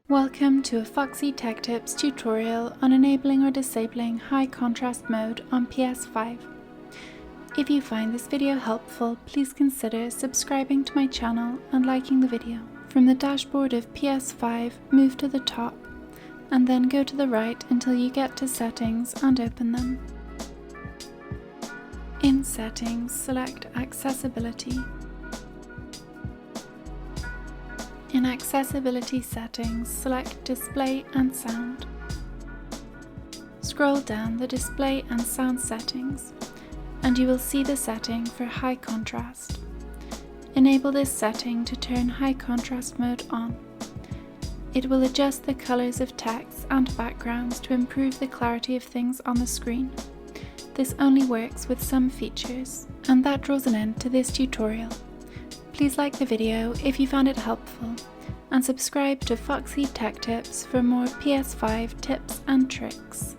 Welcome to a Foxy Tech Tips tutorial on enabling or disabling high contrast mode on PS5. If you find this video helpful, please consider subscribing to my channel and liking the video. From the dashboard of PS5, move to the top and then go to the right until you get to Settings and open them. In Settings, select Accessibility. In Accessibility Settings, select Display and Sound. Scroll down the Display and Sound settings, and you will see the setting for High Contrast. Enable this setting to turn High Contrast mode on. It will adjust the colors of text and backgrounds to improve the clarity of things on the screen. This only works with some features, and that draws an end to this tutorial. Please like the video if you found it helpful, and subscribe to Foxy Tech Tips for more PS5 tips and tricks.